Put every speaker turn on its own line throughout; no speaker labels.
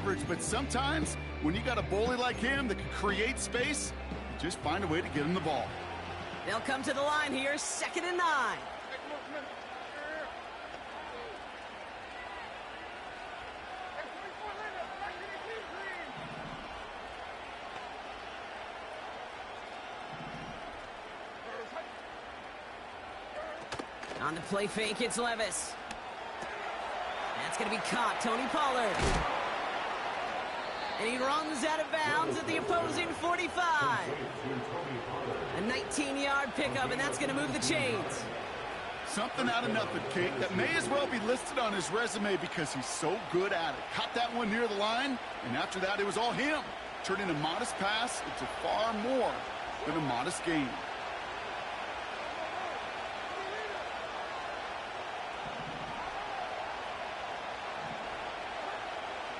coverage, but sometimes when you got a bully like him that can create space, you just find a way to get him the ball.
They'll come to the line here, 2nd and 9. On the play fake, it's Levis. That's going to be caught, Tony Pollard. And he runs out of bounds at the opposing 45. A 19-yard pickup, and that's going to move the chains.
Something out of nothing, Kate, that may as well be listed on his resume because he's so good at it. Caught that one near the line, and after that, it was all him. Turning a modest pass into far more than a modest gain.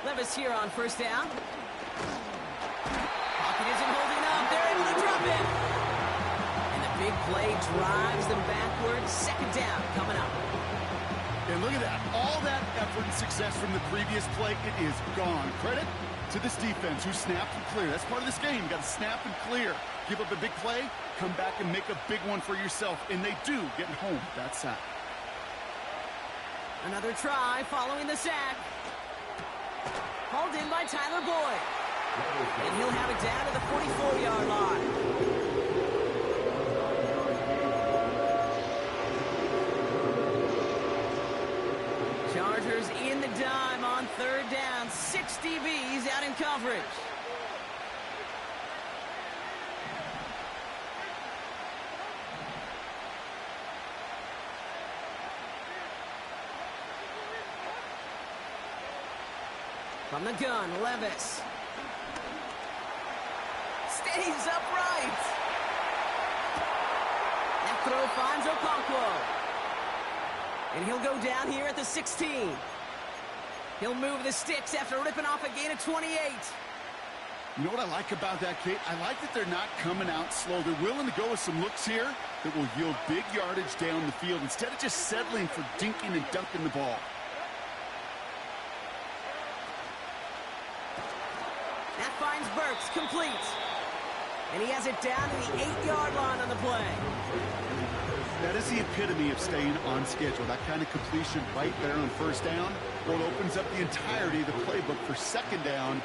Levis here on 1st down. Pocket isn't holding up. They're able to drop it. And the big play drives them backwards. 2nd down coming up.
And look at that. All that effort and success from the previous play, it is gone. Credit to this defense who snapped and cleared. That's part of this game. You got to snap and clear. Give up a big play, come back and make a big one for yourself. And they do get home that sack.
Another try following the sack. Hauled in by Tyler Boyd. And he'll have it down to the 44-yard line. Chargers in the dime on 3rd down. 6 DBs out in coverage. From the gun, Levis. Stays upright. That throw finds Okonkwo. And he'll go down here at the 16. He'll move the sticks after ripping off a gain of 28.
You know what I like about that, Kate? I like that they're not coming out slow. They're willing to go with some looks here that will yield big yardage down the field instead of just settling for dinking and dunking the ball.
That finds Burks, complete. And he has it down to the 8-yard line on the play.
That is the epitome of staying on schedule. That kind of completion right there on 1st down. Well, it opens up the entirety of the playbook for 2nd down.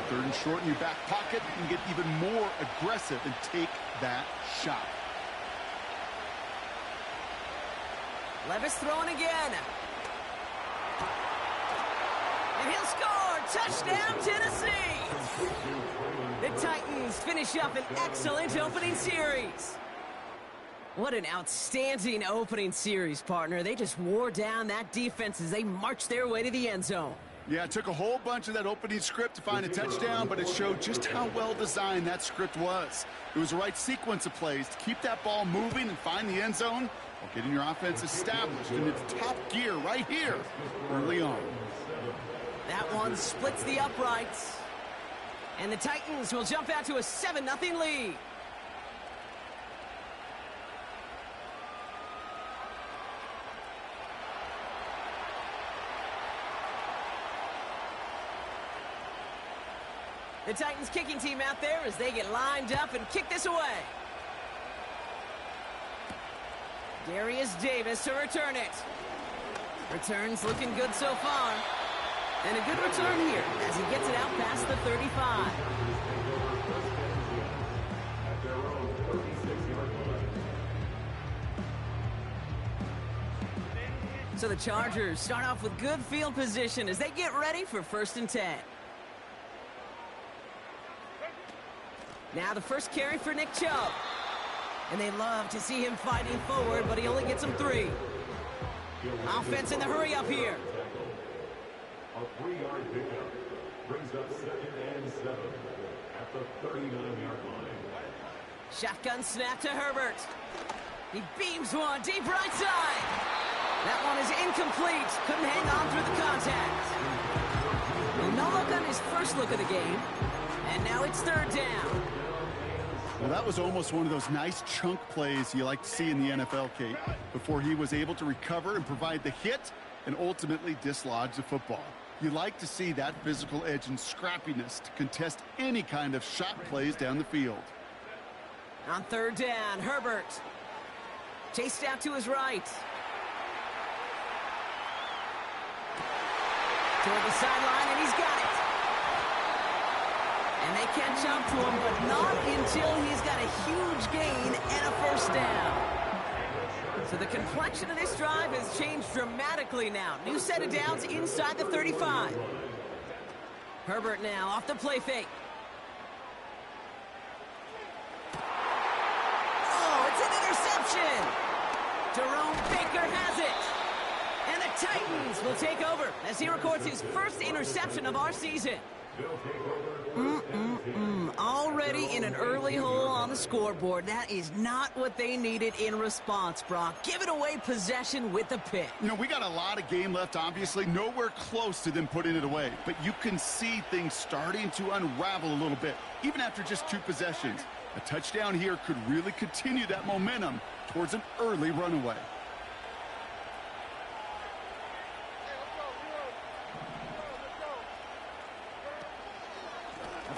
3rd and short in your back pocket. You can get even more aggressive and take that shot.
Levis throwing again. And he'll score! Touchdown, Tennessee! The Titans finish up an excellent opening series. What an outstanding opening series, partner. They just wore down that defense as they marched their way to the end zone.
Yeah, it took a whole bunch of that opening script to find a touchdown, but it showed just how well designed that script was. It was the right sequence of plays to keep that ball moving and find the end zone while getting your offense established in its top gear right here early on.
That one splits the uprights. And the Titans will jump out to a 7-0 lead. The Titans kicking team out there as they get lined up and kick this away. Darius Davis to return it. Returns looking good so far. And a good return here as he gets it out past the 35. So the Chargers start off with good field position as they get ready for 1st and 10. Now the first carry for Nick Chubb. And they love to see him fighting forward, but he only gets them 3. Offense in the hurry up here.
A 3-yard pickup brings up 2nd and 7 at the 39-yard line.
Shotgun snap to Herbert. He beams one deep right side. That one is incomplete. Couldn't hang on through the contact. Well, no look on his first look of the game. And now it's 3rd down.
Well, that was almost one of those nice chunk plays you like to see in the NFL, Kate, before he was able to recover and provide the hit and ultimately dislodge the football. You like to see that physical edge and scrappiness to contest any kind of shot plays down the field.
On third down, Herbert. Chased out to his right. Toward the sideline, and he's got it. And they catch up to him, but not until he's got a huge gain and a first down. So the complexion of this drive has changed dramatically now. New set of downs inside the 35. Herbert now off the play fake. Oh, it's an interception. Jerome Baker has it. And the Titans will take over as he records his first interception of our season. Already in an early hole on the scoreboard. That is not what they needed in response, Brock. Giving away possession with a pick.
You know, we got a lot of game left, obviously. Nowhere close to them putting it away. But you can see things starting to unravel a little bit, even after just 2 possessions. A touchdown here could really continue that momentum towards an early runaway.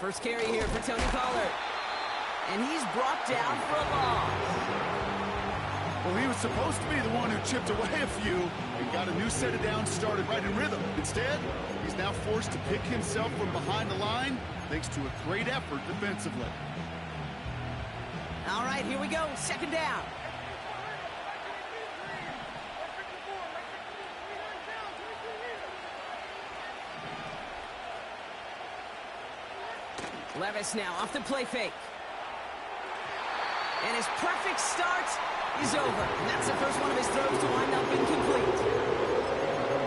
First carry here for Tony Pollard. And he's brought down for a loss.
Well, he was supposed to be the one who chipped away a few and got a new set of downs started right in rhythm. Instead, he's now forced to pick himself from behind the line thanks to a great effort defensively.
All right, here we go. Second down. Levis now off the play fake. And his perfect start is over. And that's the first one of his throws to wind up incomplete.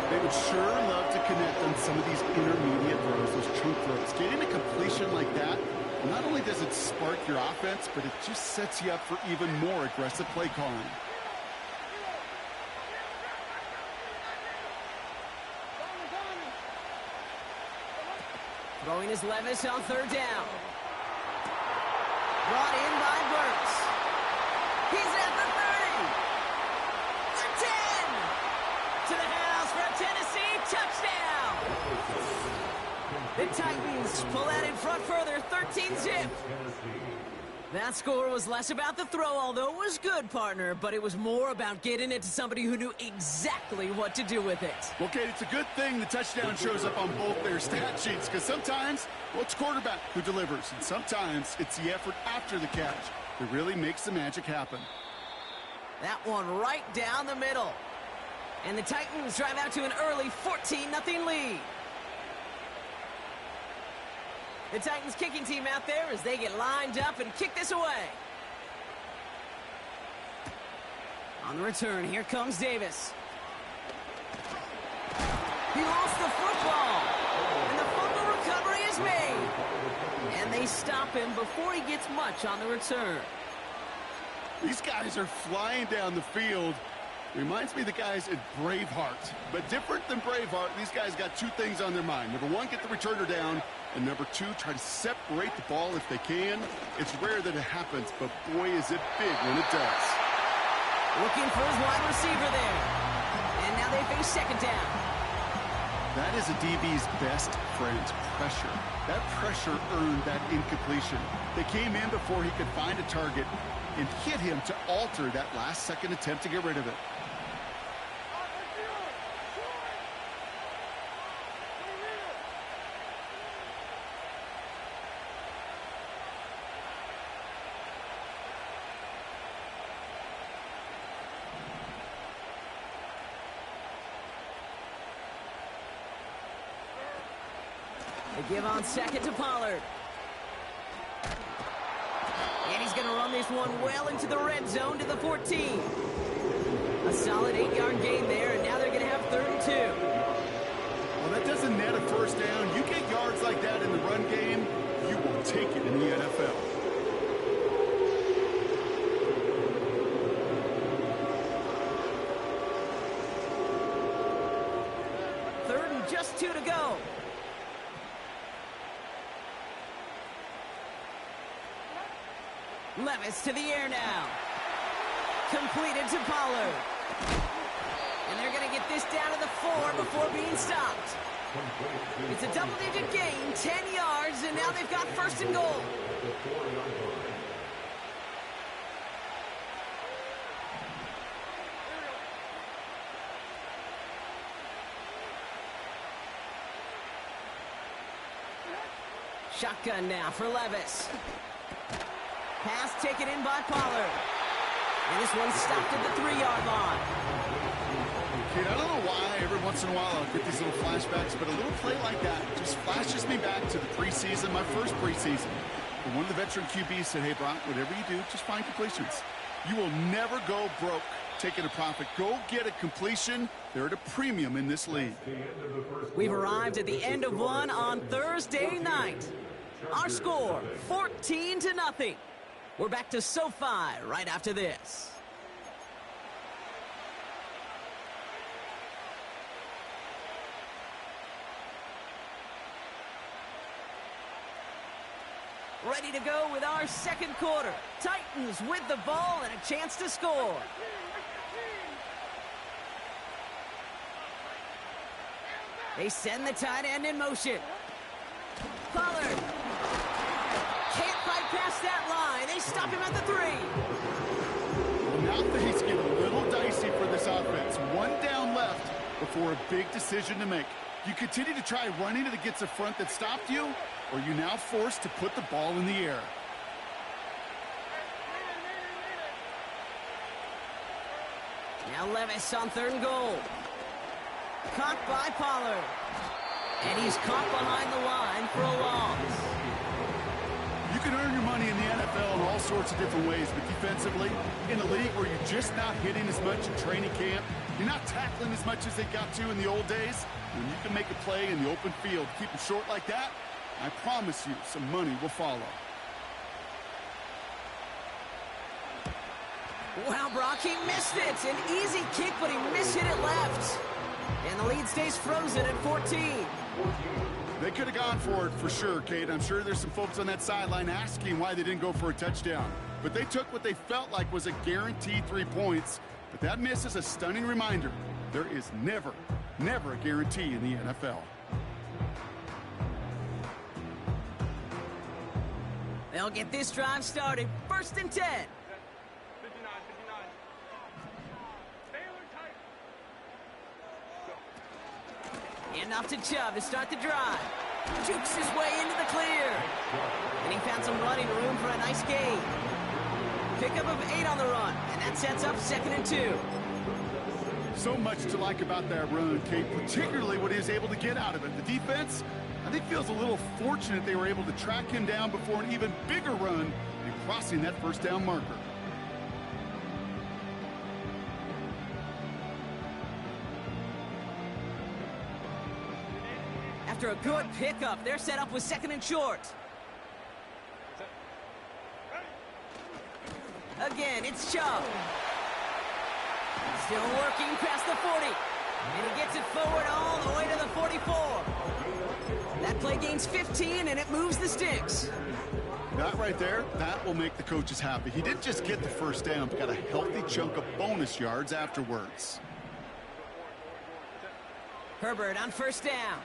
They would sure love to connect on some of these intermediate throws, those chunk throws. Getting a completion like that, not only does it spark your offense, but it just sets you up for even more aggressive play calling.
Throwing is Levis on third down. Brought in by Burks. He's at the 30. The 10. To the house for a Tennessee touchdown. The Titans pull that in front further, 13-zip. That score was less about the throw, although it was good, partner, but it was more about getting it to somebody who knew exactly what to do with it.
Okay, it's a good thing the touchdown shows up on both their stat sheets, because sometimes, well, it's quarterback who delivers, and sometimes it's the effort after the catch that really makes the magic happen.
That one right down the middle. And the Titans drive out to an early 14-0 lead. The Titans kicking team out there as they get lined up and kick this away. On the return, here comes Davis. He lost the football. And the fumble recovery is made. And they stop him before he gets much on the return.
These guys are flying down the field. Reminds me of the guys at Braveheart. But different than Braveheart, these guys got 2 things on their mind. Number 1, get the returner down. And number 2, try to separate the ball if they can. It's rare that it happens, but boy, is it big when it does.
Looking for his wide receiver there. And now they face second down.
That is a DB's best friend, pressure. That pressure earned that incompletion. They came in before he could find a target and hit him to alter that last-second attempt to get rid of it.
They give on second to Pollard. And he's going to run this one well into the red zone to the 14. A solid 8-yard gain there, and now they're going to have 3rd and 2.
Well, that doesn't net a first down. You get yards like that in the run game, you will take it in the NFL.
Third and just 2 to go. Levis to the air now. Completed to Pollard. And they're going to get this down to the 4 before being stopped. It's a double-digit gain, 10 yards, and now they've got first and goal. Shotgun now for Levis. Pass taken in by Pollard. And this one stopped at the 3-yard line.
Kid, I don't know why every once in a while I'll get these little flashbacks, but a little play like that just flashes me back to the preseason, my first preseason. And one of the veteran QBs said, hey, Brock, whatever you do, just find completions. You will never go broke taking a profit. Go get a completion. They're at a premium in this league.
We've arrived at the end of one on Thursday night. Our score, 14-0. We're back to SoFi right after this. Ready to go with our second quarter. Titans with the ball and a chance to score. They send the tight end in motion. Pollard can't fight past that line. They stop him at the 3.
Well, now things get a little dicey for this offense. One down left before a big decision to make. You continue to try running it against a front that stopped you, or you now forced to put the ball in the air.
Now Levis on 3rd and goal. Caught by Pollard. And he's caught behind the line for a loss.
You can earn your money in the NFL in all sorts of different ways, but defensively, in a league where you're just not hitting as much in training camp, you're not tackling as much as they got to in the old days, when you can make a play in the open field, keep it short like that, I promise you some money will follow.
Wow, Brock, he missed it. An easy kick, but he mishit it left. And the lead stays frozen at 14.
They could have gone for it for sure, Kate. I'm sure there's some folks on that sideline asking why they didn't go for a touchdown. But they took what they felt like was a guaranteed 3 points. But that miss is a stunning reminder. There is never a guarantee in the NFL.
They'll get this drive started. 1st and 10. And off to Chubb to start the drive. Jukes his way into the clear. And he found some running room for a nice gain. Pickup of 8 on the run. And that sets up 2nd and 2.
So much to like about that run, Kate, particularly what he was able to get out of it. The defense, I think, feels a little fortunate they were able to track him down before an even bigger run and crossing that 1st down marker.
After a good pickup, they're set up with 2nd and short. Again, it's Chubb. Still working past the 40. And he gets it forward all the way to the 44. That play gains 15, and it moves the sticks.
That right there, that will make the coaches happy. He didn't just get the 1st down, but got a healthy chunk of bonus yards afterwards.
Herbert on 1st down.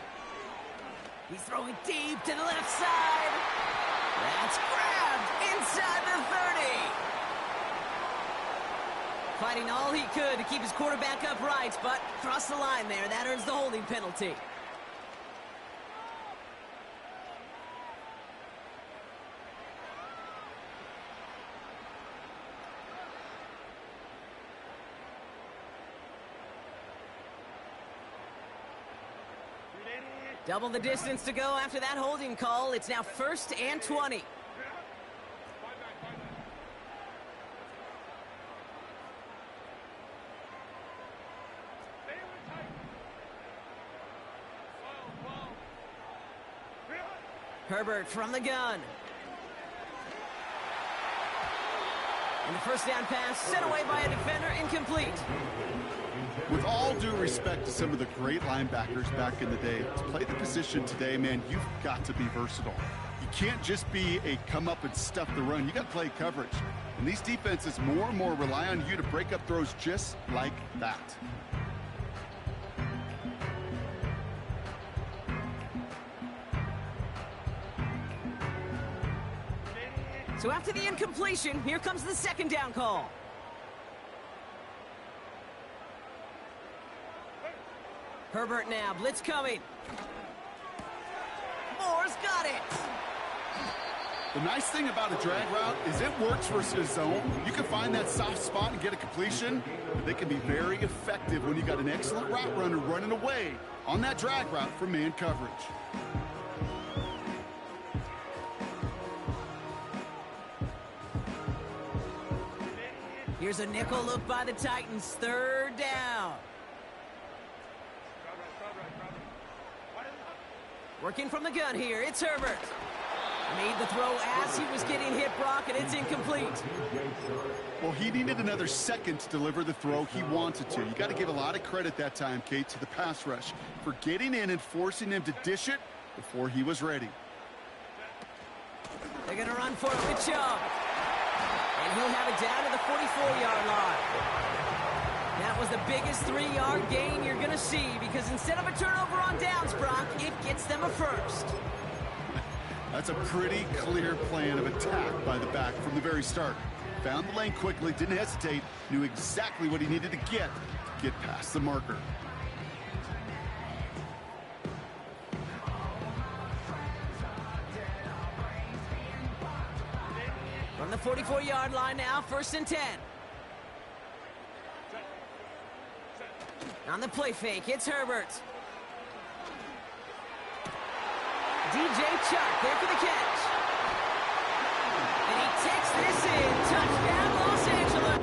He's throwing deep to the left side. That's grabbed inside the 30. Fighting all he could to keep his quarterback upright, but crossed the line there. That earns the holding penalty. Double the distance to go after that holding call. It's now 1st and 20. Herbert from the gun. And the 1st down pass sent away by a defender, incomplete.
With all due respect to some of the great linebackers back in the day, to play the position today, man, you've got to be versatile. You can't just be a come up and stuff the run. You got to play coverage. And these defenses more and more rely on you to break up throws just like that.
So after the incompletion, here comes the second down call. Herbert now, blitz coming. Moore's got it.
The nice thing about a drag route is it works versus zone. You can find that soft spot and get a completion, but they can be very effective when you got an excellent route runner running away on that drag route from man coverage.
Here's a nickel look by the Titans, third down. Working from the gun here, it's Herbert. Made the throw as he was getting hit, Brock, and it's incomplete.
Well, he needed another second to deliver the throw he wanted to. You got to give a lot of credit that time, Kate, to the pass rush for getting in and forcing him to dish it before he was ready.
They're going to run for it with Chubb. And he'll have it down to the 44-yard line. That was the biggest 3-yard gain you're going to see because instead of a turnover on downs, Brock, it gets them a first.
That's a pretty clear plan of attack by the back from the very start. Found the lane quickly, didn't hesitate, knew exactly what he needed to get past the marker.
From the 44-yard line now, 1st and 10. On the play fake, it's Herbert. DJ Chuck there for the catch. And he takes this in. Touchdown, Los Angeles.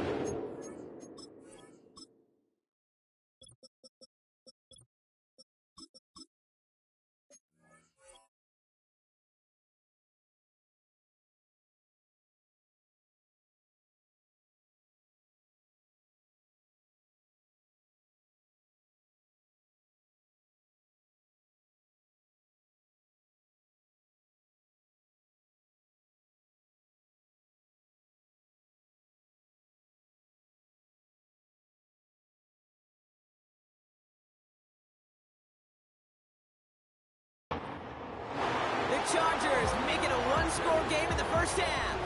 Chargers make it a one-score game in the first half.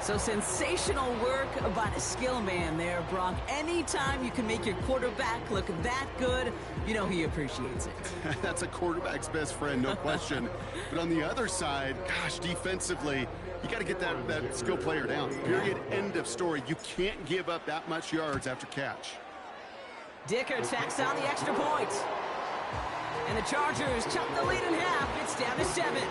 So sensational work by the skill man there, Brock. Anytime you can make your quarterback look that good, you know he appreciates it.
That's a quarterback's best friend, no question. But on the other side, gosh, defensively, you got to get that skill player down. Period, end of story. You can't give up that much yards after catch.
Dicker tacks on the extra point. And the Chargers chop the lead in half. It's down to 7.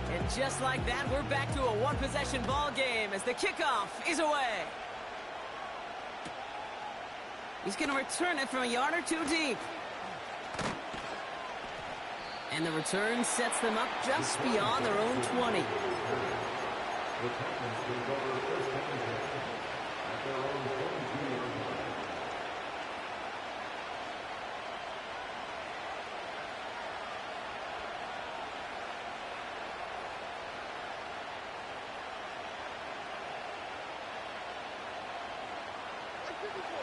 And just like that, we're back to a one-possession ball game as the kickoff is away. He's going to return it from a yard or two deep. And the return sets them up just beyond their own 20.
The Titans take over the first down at their own 22-yard line.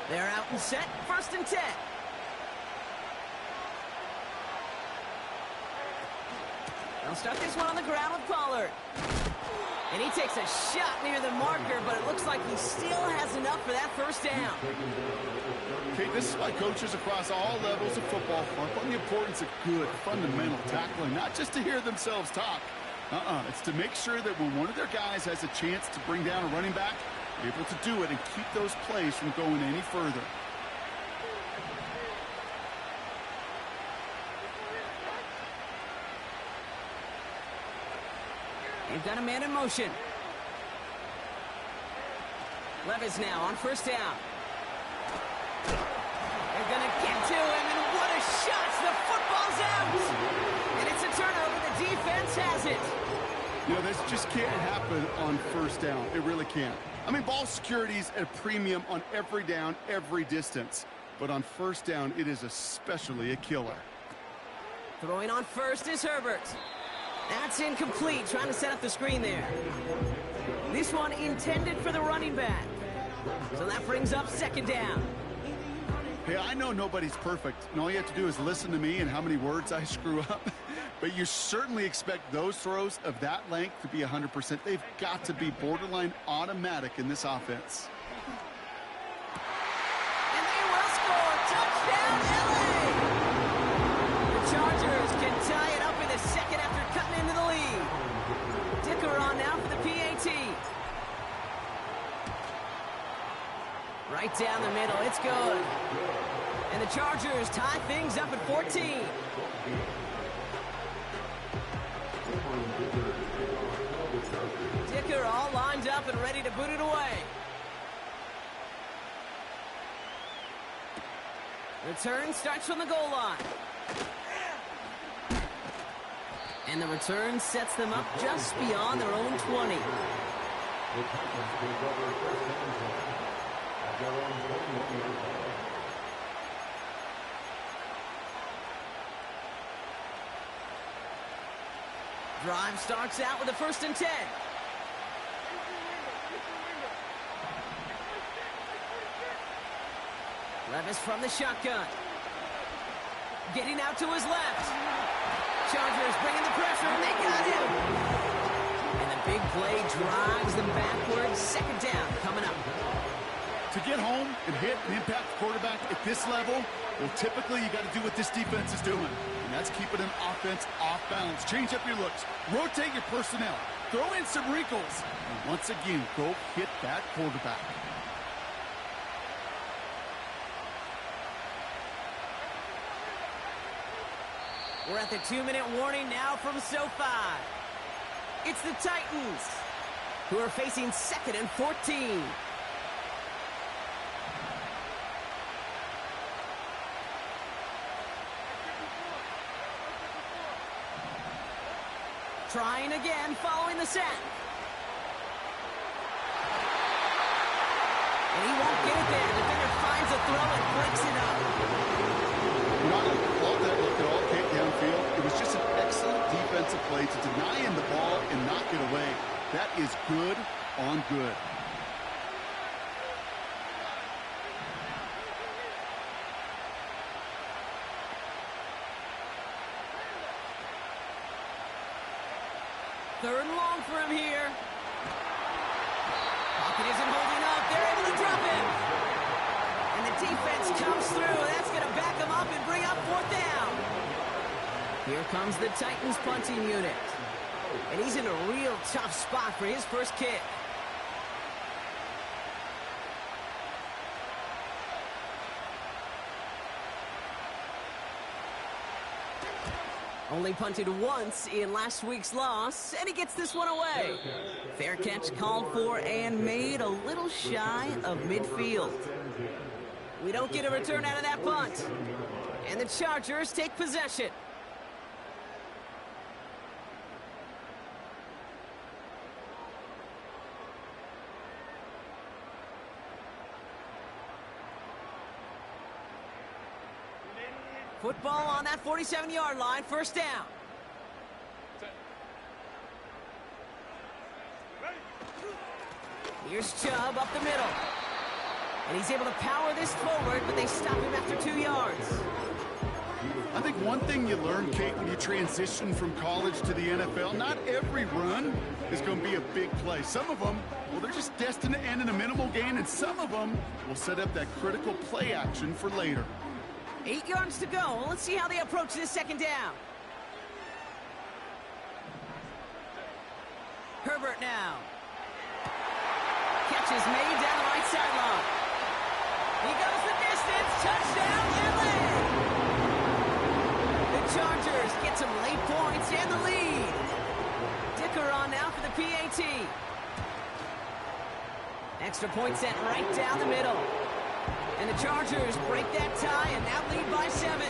They're out and set, 1st and 10. They'll start this one on the ground with Pollard. And he takes a shot near the marker, but it looks like he still has enough for that first down.
Okay, this is why coaches across all levels of football harp on the importance of good, fundamental tackling, not just to hear themselves talk. It's to make sure that when one of their guys has a chance to bring down a running back, they're able to do it and keep those plays from going any further.
They've got a man in motion. Levis now on 1st down. They're going to get to him, and what a shot! The football's out! And it's a turnover. The defense has it.
You know, this just can't happen on 1st down. It really can't. I mean, ball security's at a premium on every down, every distance. But on 1st down, it is especially a killer.
Throwing on 1st is Herbert. That's incomplete, trying to set up the screen there. This one intended for the running back. So that brings up 2nd down.
Hey, I know nobody's perfect, and all you have to do is listen to me and how many words I screw up. But you certainly expect those throws of that length to be 100%. They've got to be borderline automatic in this offense.
And they will score. Touchdown, LA! The Chargers can tie it up in the second after cutting into the lead. Dicker on now for the PAT. Right down the middle. It's good. And the Chargers tie things up at 14. Dicker all lined up and ready to boot it away. Return starts from the goal line. And the return sets them up just beyond their own 20. Drive starts out with a 1st and 10. Levis from the shotgun. Getting out to his left. Chargers bringing the pressure, and they got him. And the big play drives them backwards. 2nd down coming up.
To get home and hit and impact the quarterback at this level, well, typically you got to do what this defense is doing, and that's keeping an offense off balance. Change up your looks, rotate your personnel, throw in some wrinkles, and once again, go hit that quarterback.
We're at the 2-minute warning now from SoFi. It's the Titans, who are facing 2nd and 14. Trying again, following the set. And he won't get it there. Defender finds a throw and breaks it up.
Not all that look at all, Kate, downfield. It was just an excellent defensive play to deny him the ball and knock it away. That is good on good.
Third and long for him here. Pocket isn't holding up. They're able to drop him. And the defense comes through. That's going to back him up and bring up 4th down. Here comes the Titans punting unit. And he's in a real tough spot for his first kick. Only punted once in last week's loss, and he gets this one away. Fair catch called for and made a little shy of midfield. We don't get a return out of that punt. And the Chargers take possession. Football on that 47-yard line, 1st down. Here's Chubb up the middle. And he's able to power this forward, but they stop him after 2 yards.
I think one thing you learn, Kate, when you transition from college to the NFL, not every run is going to be a big play. Some of them, well, they're just destined to end in a minimal gain, and some of them will set up that critical play action for later.
8 yards to go. Let's see how they approach this 2nd down. Herbert now. Catch is made down the right sideline. He goes the distance. Touchdown, LA! The Chargers get some late points and the lead. Dicker on now for the PAT. Extra point sent right down the middle. And the Chargers break that tie and now lead by 7.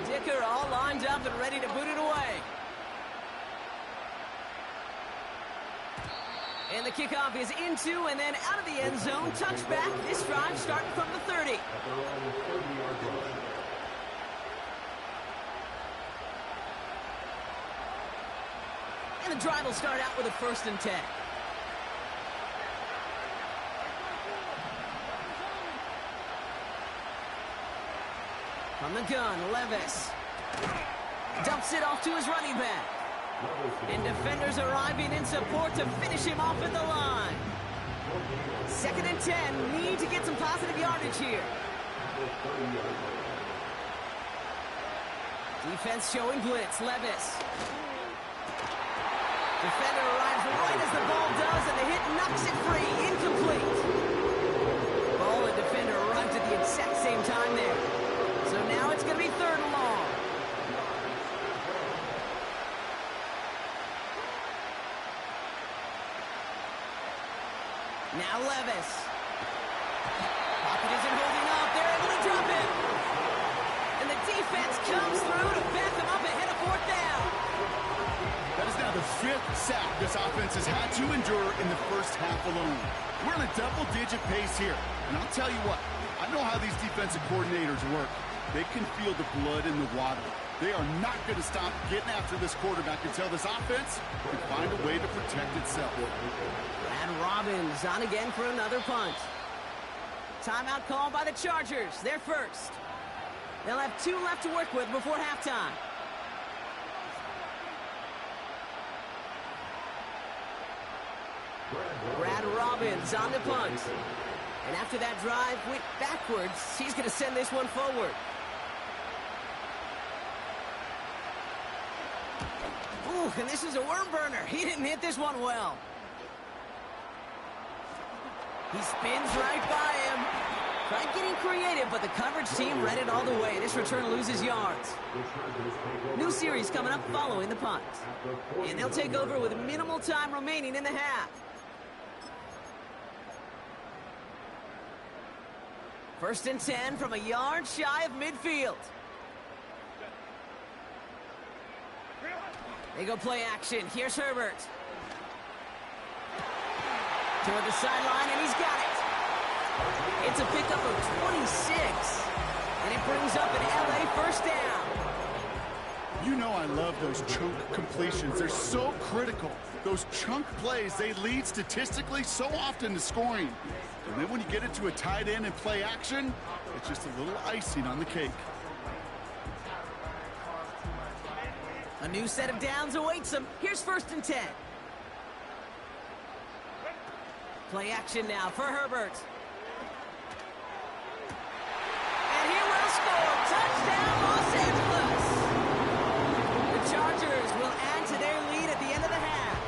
Dicker all lined up and ready to boot it away. And the kickoff is into and then out of the end zone. Touchback. This drive starting from the 30. And the drive will start out with a 1st and 10. From the gun, Levis. Dumps it off to his running back. And defenders arriving in support to finish him off at the line. 2nd and 10. Need to get some positive yardage here. Defense showing blitz. Levis. Defender arrives right as the ball does, and the hit knocks it free. Incomplete. Ball and defender arrived at the exact same time there. So now it's going to be 3rd and long. Now Levis. Pocket isn't holding up. They're able to drop it. And the defense comes through to back them up ahead of 4th down.
That is now the 5th sack this offense has had to endure in the first half alone. We're on a double-digit pace here. And I'll tell you what, I know how these defensive coordinators work. They can feel the blood in the water. They are not going to stop getting after this quarterback until this offense can find a way to protect itself.
And Robbins on again for another punt. Timeout called by the Chargers. They're first. They'll have 2 left to work with before halftime. Brad Robbins on the punt. And after that drive went backwards, he's going to send this one forward. Ooh, and this is a worm burner. He didn't hit this one well. He spins right by him. Tried getting creative, but the coverage team read it all the way. This return loses yards. New series coming up following the punt. And they'll take over with minimal time remaining in the half. 1st and 10 from a yard shy of midfield. They go play action. Here's Herbert. Toward the sideline, and he's got it. It's a pickup of 26. And it brings up an LA 1st down.
You know I love those chunk completions. They're so critical. Those chunk plays, they lead statistically so often to scoring. And then when you get it to a tight end and play action, it's just a little icing on the cake.
A new set of downs awaits them. Here's 1st and 10. Play action now for Herbert. And he will score. Touchdown, Los Angeles. The Chargers will add to their lead at the end of the half.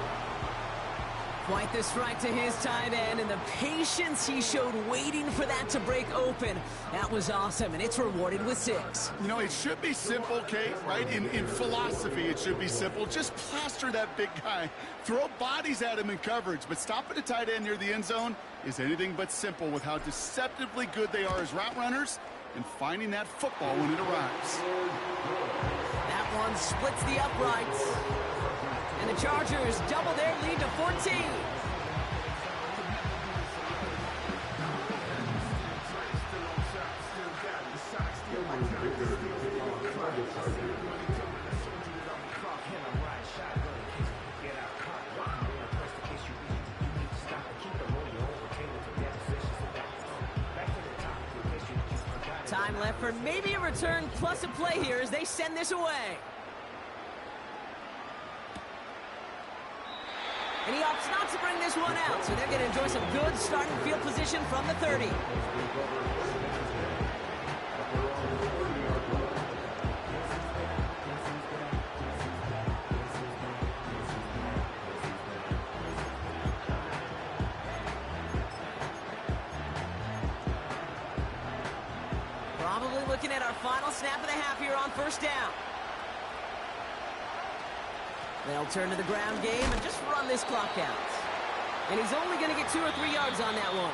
Quite the strike to his tight end, and the patience he showed waiting for that to break open. That was awesome, and it's rewarded with 6.
You know, it should be simple, Kate, right? In philosophy, it should be simple. Just plaster that big guy. Throw bodies at him in coverage, but stopping a tight end near the end zone is anything but simple with how deceptively good they are as route runners and finding that football when it arrives.
That one splits the uprights. And the Chargers double their lead to 14. Time left for maybe a return plus a play here as they send this away. And he opts not to bring this one out, so they're going to enjoy some good starting field position from the 30. Probably looking at our final snap of the half here on 1st down. They'll turn to the ground game and just run this clock out. And he's only going to get 2 or 3 yards on that one.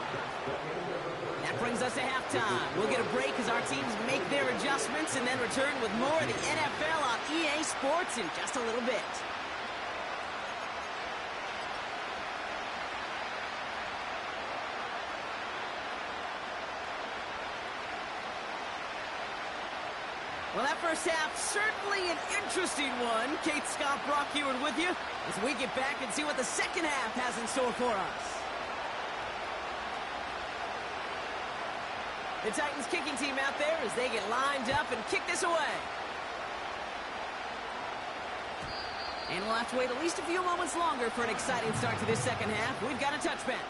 That brings us to halftime. We'll get a break as our teams make their adjustments and then return with more of the NFL on EA Sports in just a little bit. Well, that first half, certainly an interesting one. Kate Scott, Brock Heward with you as we get back and see what the second half has in store for us. The Titans kicking team out there as they get lined up and kick this away. And we'll have to wait at least a few moments longer for an exciting start to this second half. We've got a touchback.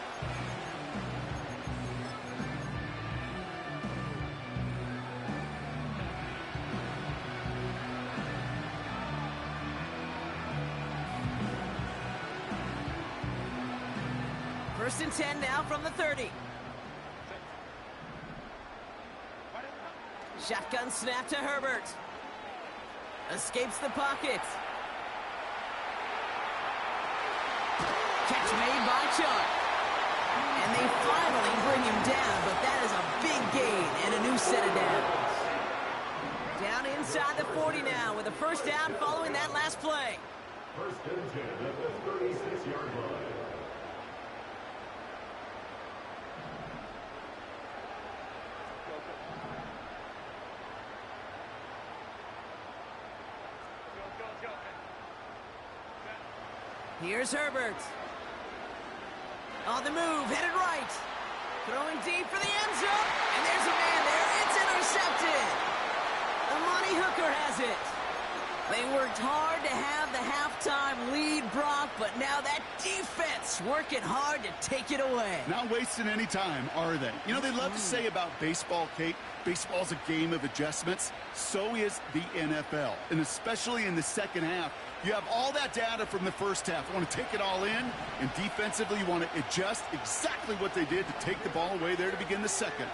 First and 10 now from the 30. Shotgun snap to Herbert. Escapes the pocket. Catch made by Chuck. And they finally bring him down, but that is a big gain and a new set of downs. Down inside the 40 now with a first down following that last play.
First and 10 at the 36-yard line.
Here's Herbert. On the move, headed right. Throwing deep for the end zone. And there's a man there. It's intercepted. Amani Hooker has it. They worked hard to have the halftime lead, Brock, but now that defense working hard to take it away.
Not wasting any time, are they? You know, they love to say about baseball, Kate, baseball's a game of adjustments. So is the NFL. And especially in the second half, you have all that data from the first half. You want to take it all in, and defensively you want to adjust exactly what they did to take the ball away there to begin the second.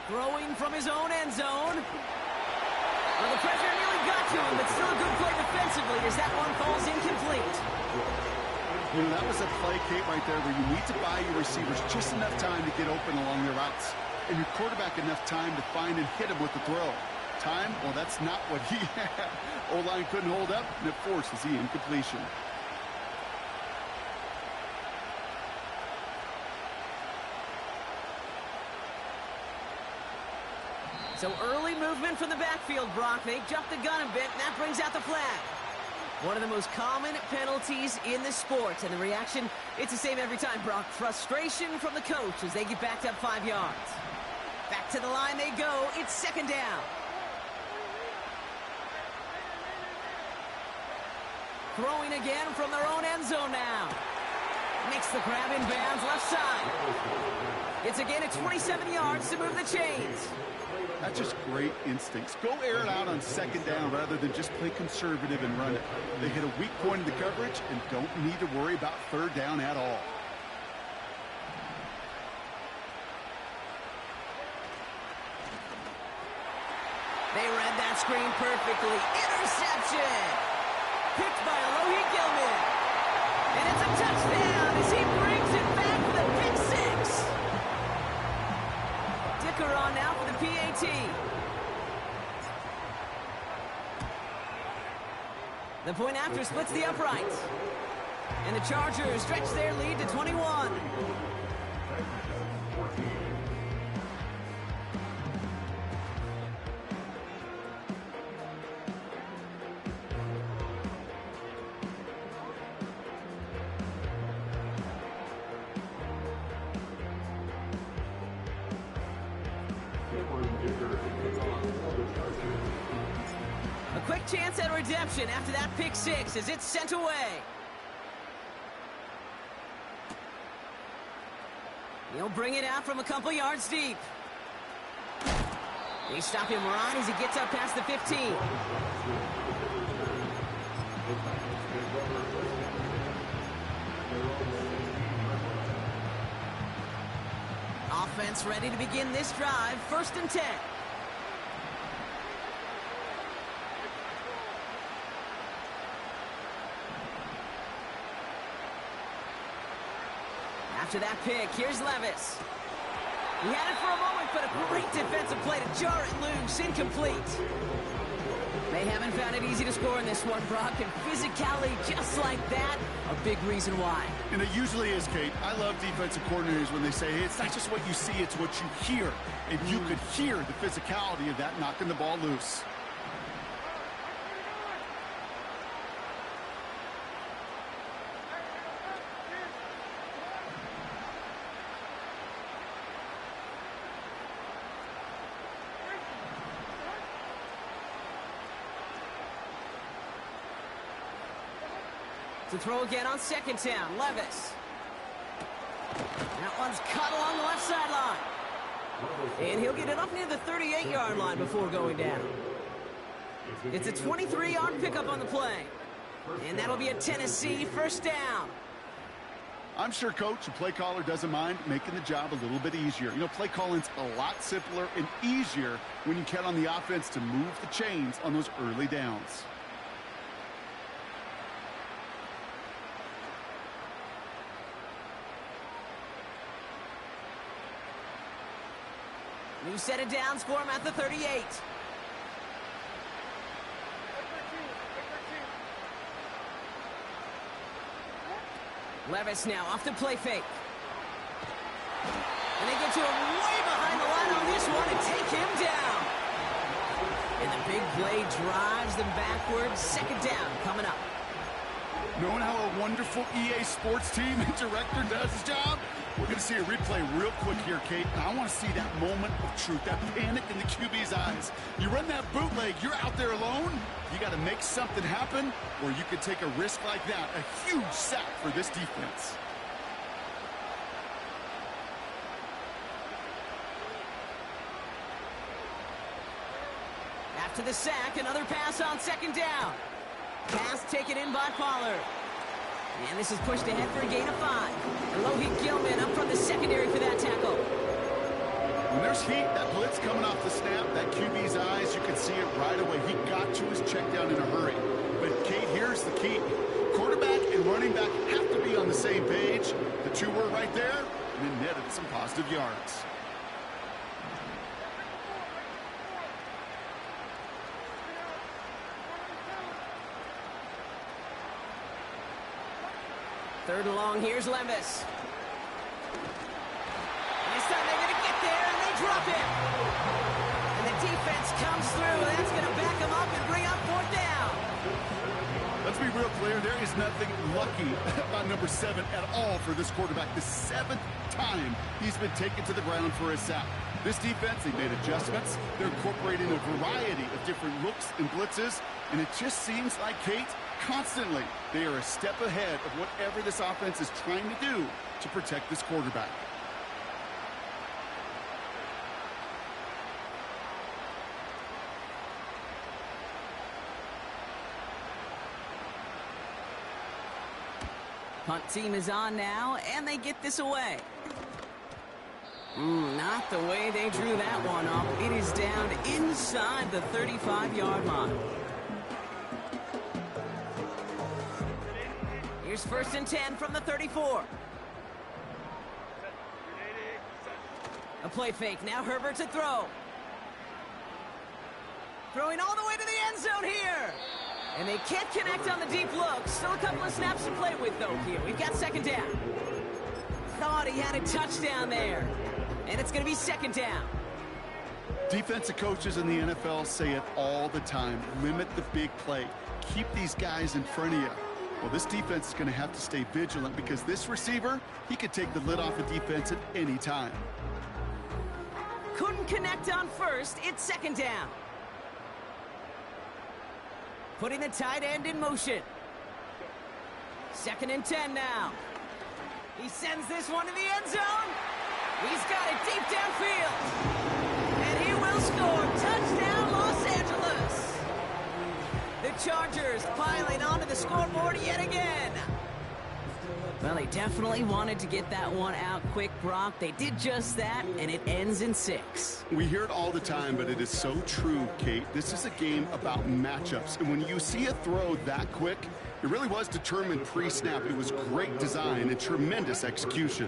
Throwing from his own end zone. Well, the pressure nearly got to him, but still a good play defensively as that one falls incomplete.
You know, that was a play, Kate, right there where you need to buy your receivers just enough time to get open along their routes. And your quarterback enough time to find and hit him with the throw. Time? Well, that's not what he had. O-line couldn't hold up, and it forces the incompletion.
So early movement from the backfield, Brock. They jumped the gun a bit, and that brings out the flag. One of the most common penalties in the sport, and the reaction, it's the same every time, Brock. Frustration from the coach as they get backed up 5 yards. Back to the line they go. It's second down. Throwing again from their own end zone now. Makes the grab in bounds left side. It's again at 27 yards to move the chains.
That's just great instincts. Go air it out on second down rather than just play conservative and run it. They hit a weak point in the coverage and don't need to worry about third down at all.
They read that screen perfectly. Interception! Picked by Alohi Gilman. And it's a touchdown as he brings it back for the pick six. Dicker on now for the PAT. The point after splits the uprights. And the Chargers stretch their lead to 21. A quick chance at redemption after that pick six as it's sent away. He'll bring it out from a couple yards deep. They stop him right as he gets up past the 15. Offense ready to begin this drive. First and 10. After that pick, here's Levis. He had it for a moment, but a great defensive play to jar it loose. Incomplete. They haven't found it easy to score in this one, Brock, and physicality just like that, a big reason why.
And it usually is, Kate. I love defensive coordinators when they say, hey, it's not just what you see, it's what you hear. And you could hear the physicality of that knocking the ball loose.
To throw again on second down, Levis. That one's cut along the left sideline. And he'll get it up near the 38-yard line before going down. It's a 23-yard pickup on the play. And that'll be a Tennessee first down.
I'm sure Coach, the play caller, doesn't mind making the job a little bit easier. You know, play calling's a lot simpler and easier when you count on the offense to move the chains on those early downs.
New set of downs for him at the 38. Levis now off the play fake. And they get to him way behind the line on this one and take him down. And the big play drives them backwards. Second down coming up.
Knowing how a wonderful EA Sports team and director does his job, we're going to see a replay real quick here, Kate. And I want to see that moment of truth, that panic in the QB's eyes. You run that bootleg, you're out there alone. You got to make something happen, or you could take a risk like that. A huge sack for this defense.
After the sack, another pass on second down. Pass taken in by Pollard. And this is pushed ahead for a gain of 5. And Lohit Gilman up from the secondary for that tackle.
When there's heat, that blitz coming off the snap, that QB's eyes, you can see it right away. He got to his check down in a hurry. But, Kate, here's the key. Quarterback and running back have to be on the same page. The two were right there, and it netted some positive yards.
Third and long, here's Levis. This time they're going to get there, and they drop it. And the defense comes through. That's going to back them up and bring up fourth down.
Let's be real clear. There is nothing lucky about number 7 at all for this quarterback. The 7th time he's been taken to the ground for a sack. This defense, they made adjustments. They're incorporating a variety of different looks and blitzes. And it just seems like, Kate, constantly they are a step ahead of whatever this offense is trying to do to protect this quarterback.
Punt team is on now, and they get this away. Not the way they drew that one up. It is down inside the 35-yard line. Here's first and 10 from the 34. A play fake. Now Herbert to throw. Throwing all the way to the end zone here. And they can't connect on the deep look. Still a couple of snaps to play with, though, here. We've got second down. Thought he had a touchdown there. And it's going to be second down.
Defensive coaches in the NFL say it all the time. Limit the big play. Keep these guys in front of you. Well, this defense is going to have to stay vigilant because this receiver, he could take the lid off a defense at any time.
Couldn't connect on first. It's second down. Putting the tight end in motion. Second and 10 now. He sends this one to the end zone. He's got it deep downfield. And he will score. Touchdown, Los Angeles. The Chargers piling onto the scoreboard yet again. Well, they definitely wanted to get that one out quick, Brock. They did just that, and it ends in 6.
We hear it all the time, but it is so true, Kate. This is a game about matchups. And when you see a throw that quick, it really was determined pre-snap. It was great design and tremendous execution.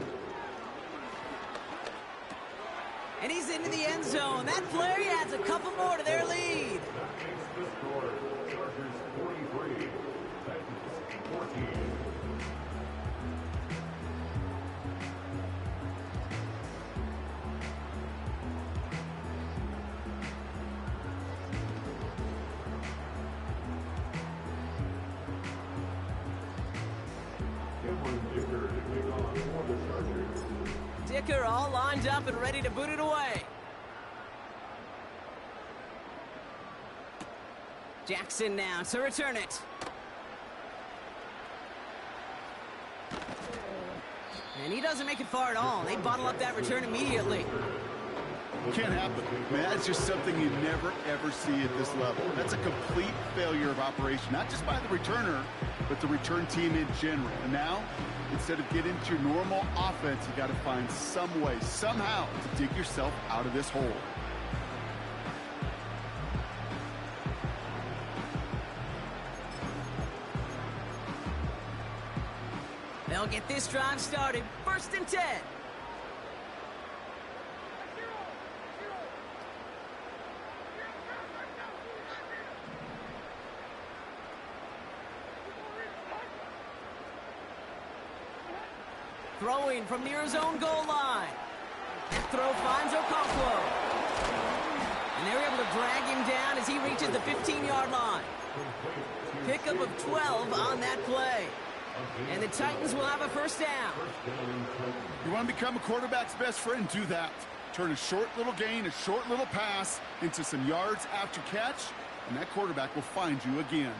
And he's into the end zone. That play adds a couple more to their lead.
Chargers 43, Titans 14.
Dicker all lined up and ready to boot it away. Jackson now to return it. And he doesn't make it far at all. They bottle up that return immediately.
Can't happen. I mean, that's just something you never, ever see at this level. That's a complete failure of operation, not just by the returner, but the return team in general. And now, instead of getting to your normal offense, you got to find some way, somehow, to dig yourself out of this hole.
They'll get this drive started. 1st and 10. Throwing from near his own goal line. That throw finds Okonkwo. And they're able to drag him down as he reaches the 15-yard line. Pickup of 12 on that play. And the Titans will have a 1st down.
You want to become a quarterback's best friend? Do that. Turn a short little gain, a short little pass into some yards after catch, and that quarterback will find you again.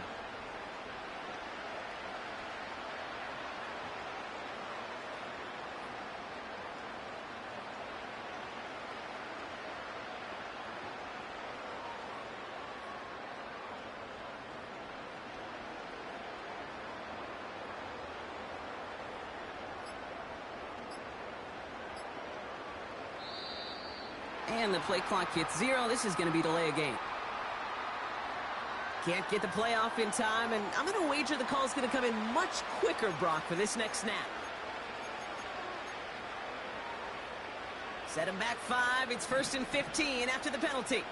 And the play clock hits 0. This is going to be delay a game. Can't get the play off in time, and I'm going to wager the call is going to come in much quicker, Brock, for this next snap. Set him back 5. It's 1st and 15 after the penalty.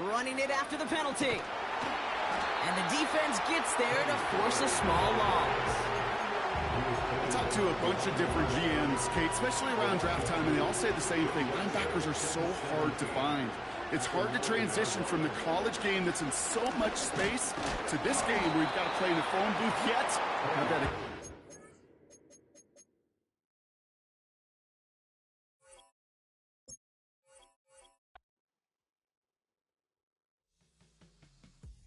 Running it after the penalty. And the defense gets there to force a small loss.
I talked to a bunch of different GMs, Kate, especially around draft time, and they all say the same thing. Linebackers are so hard to find. It's hard to transition from the college game that's in so much space to this game where you've got to play in a phone booth yet. Have that